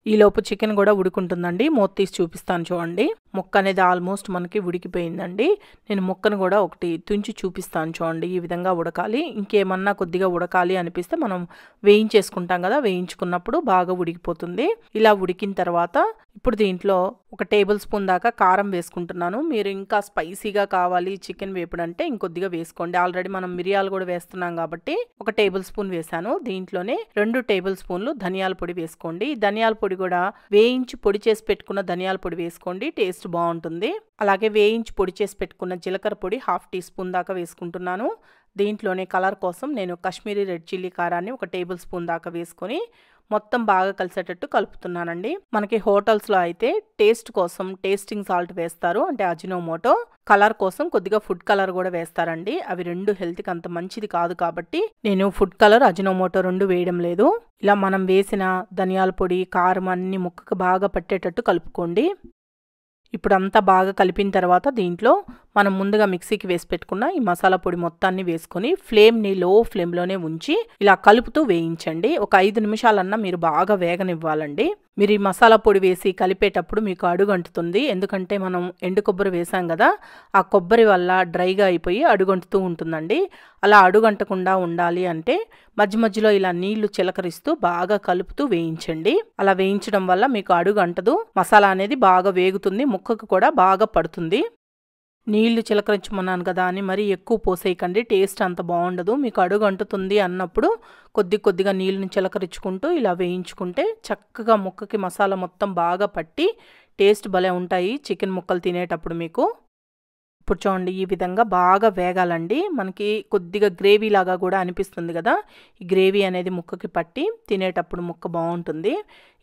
ఈలోపు చికెన్ కూడా ఉడుకుంటుందండి. మూత తీసి చూపిస్తాను చూడండి. ముక్క అనేది ఆల్మోస్ట్ మనకి ఉడికిపోయిందండి. నేను ముక్కను కూడా ఒకటి తుంచి చూపిస్తాను చూడండి. ఈ విధంగా ఉడకాలి. ఇంకేమన్నా కొద్దిగా ఉడకాలి అనిపిస్తే మనం వేయించేసుకుంటాం కదా, వేయించుకున్నప్పుడు బాగా ఉడికిపోతుంది. ఇలా ఉడికిన తర్వాత ఇప్పుడు దీంట్లో 1 టేబుల్ స్పూన్ దాకా కారం వేసుకుంటున్నాను. మీరు ఇంకా స్పైసీగా కావాలి చికెన్ వేపుడు అంటే ఇంకొద్దిగా వేసుకోండి. ఆల్రెడీ మనం మిరియాలు కూడా వేస్తున్నాం కాబట్టి 1 టేబుల్ స్పూన్ వేసాను. దీంట్లోనే 2 టేబుల్ స్పూన్లు ధనియాల పొడి వేసుకోండి. ధనియాల పొడి కూడా వేయించి పొడి చేసి పెట్టుకున్న ధనియాల పొడి వేసుకోండి, టేస్ట్ బాగుంటుంది. అలాగే వేయించి పొడి చేసి పెట్టుకున్న జీలకర్ర పొడి 1/2 టీ స్పూన్ దాకా వేసుకుంటున్నాను. దీంట్లోనే కలర్ కోసం నేను కాశ్మీరీ రెడ్ చిల్లీ కారాన్ని 1 టేబుల్ స్పూన్ దాకా వేసుకొని మొత్తం బాగా కలిసేటట్టు కలుపుతున్నానండి. మనకి హోటల్స్లో అయితే టేస్ట్ కోసం టేస్టింగ్ సాల్ట్ వేస్తారు, అంటే అజినోమోటో. కలర్ కోసం కొద్దిగా ఫుడ్ కలర్ కూడా వేస్తారండి. అవి 2 హెల్త్కి అంత మంచిది కాదు కాబట్టి నేను ఫుడ్ కలర్, అజినోమోటో 2 వేయడం లేదు. ఇలా మనం వేసిన ధనియాల పొడి, కారం అన్ని ముక్కకు బాగా పట్టేటట్టు కలుపుకోండి. ఇప్పుడు అంతా బాగా కలిపిన తర్వాత దీంట్లో మనం ముందుగా మిక్సీకి వేసి పెట్టుకున్న ఈ మసాలా పొడి మొత్తాన్ని వేసుకొని ఫ్లేమ్ని లో ఫ్లేమ్లోనే ఉంచి ఇలా కలుపుతూ వేయించండి. ఒక 5 నిమిషాలన్నా మీరు బాగా వేగనివ్వాలండి. మీరు ఈ మసాలా పొడి వేసి కలిపేటప్పుడు మీకు అడుగంటుతుంది. ఎందుకంటే మనం ఎండు కొబ్బరి వేసాం కదా, ఆ కొబ్బరి వల్ల డ్రైగా అయిపోయి అడుగంటుతూ ఉంటుందండి. అలా అడుగంటకుండా ఉండాలి అంటే మధ్య మధ్యలో ఇలా నీళ్లు చిలకరిస్తూ బాగా కలుపుతూ వేయించండి. అలా వేయించడం వల్ల మీకు అడుగంటదు, మసాలా అనేది బాగా వేగుతుంది, ముక్కకు కూడా బాగా పడుతుంది. నీళ్లు చిలకరించమన్నాను కదా అని మరీ ఎక్కువ పోసేయకండి, టేస్ట్ అంత బాగుండదు. మీకు అడుగు అంటుతుంది అన్నప్పుడు కొద్దిగా నీళ్ళని చిలకరించుకుంటూ ఇలా వేయించుకుంటే చక్కగా ముక్కకి మసాలా మొత్తం బాగా పట్టి టేస్ట్ భలే ఉంటాయి చికెన్ ముక్కలు తినేటప్పుడు మీకు. ఇప్పుడు చూడండి ఈ విధంగా బాగా వేగాలండి. మనకి కొద్దిగా గ్రేవీ లాగా కూడా అనిపిస్తుంది కదా, ఈ గ్రేవీ అనేది ముక్కకి పట్టి తినేటప్పుడు ముక్క బాగుంటుంది.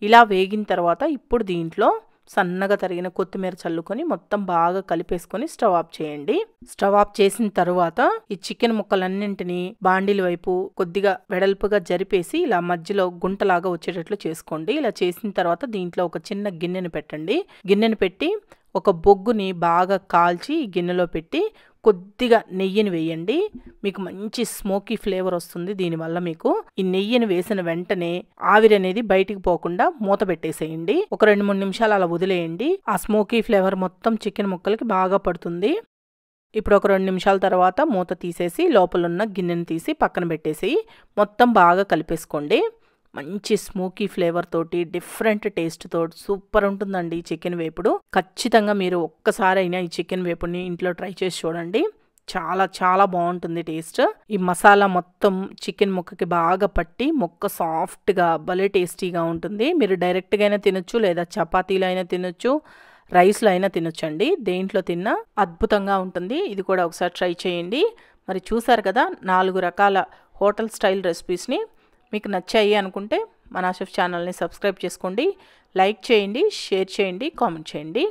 ఇలా వేగిన తర్వాత ఇప్పుడు దీంట్లో సన్నగా తరిగిన కొత్తిమీర చల్లుకొని మొత్తం బాగా కలిపేసుకొని స్టవ్ ఆఫ్ చేయండి. స్టవ్ ఆఫ్ చేసిన తర్వాత ఈ చికెన్ ముక్కలన్నింటినీ బాండీల వైపు కొద్దిగా వెడల్పుగా జరిపేసి ఇలా మధ్యలో గుంటలాగా వచ్చేటట్లు చేసుకోండి. ఇలా చేసిన తర్వాత దీంట్లో ఒక చిన్న గిన్నెను పెట్టండి. గిన్నెను పెట్టి ఒక బొగ్గుని బాగా కాల్చి ఈ గిన్నెలో పెట్టి కొద్దిగా నెయ్యిని వేయండి. మీకు మంచి స్మోకీ ఫ్లేవర్ వస్తుంది దీనివల్ల. మీకు ఈ నెయ్యిని వేసిన వెంటనే ఆవిరి అనేది బయటికి పోకుండా మూత పెట్టేసేయండి. ఒక 2-3 నిమిషాలు అలా వదిలేయండి. ఆ స్మోకీ ఫ్లేవర్ మొత్తం చికెన్ ముక్కలకి బాగా పడుతుంది. ఇప్పుడు ఒక 2 నిమిషాల తర్వాత మూత తీసేసి లోపలున్న గిన్నెని తీసి పక్కన పెట్టేసి మొత్తం బాగా కలిపేసుకోండి. మంచి స్మోకీ ఫ్లేవర్ తోటి డిఫరెంట్ టేస్ట్ తోటి సూపర్ ఉంటుందండి ఈ చికెన్ వేపుడు. ఖచ్చితంగా మీరు ఒక్కసారైనా ఈ చికెన్ వేపుడిని ఇంట్లో ట్రై చేసి చూడండి. చాలా చాలా బాగుంటుంది టేస్ట్. ఈ మసాలా మొత్తం చికెన్ ముక్కకి బాగా పట్టి ముక్క సాఫ్ట్గా భలే టేస్టీగా ఉంటుంది. మీరు డైరెక్ట్గా అయినా తినొచ్చు, లేదా చపాతీలో అయినా తినొచ్చు, రైస్లో అయినా తినొచ్చండి. దేంట్లో తిన్నా అద్భుతంగా ఉంటుంది. ఇది కూడా ఒకసారి ట్రై చేయండి. మరి చూసారు కదా 4 రకాల హోటల్ స్టైల్ రెసిపీస్ని. మీకు నచ్చాయి అనుకుంటే మన షెఫ్ ఛానల్ని సబ్స్క్రైబ్ చేసుకోండి, లైక్ చేయండి, షేర్ చేయండి, కామెంట్ చేయండి.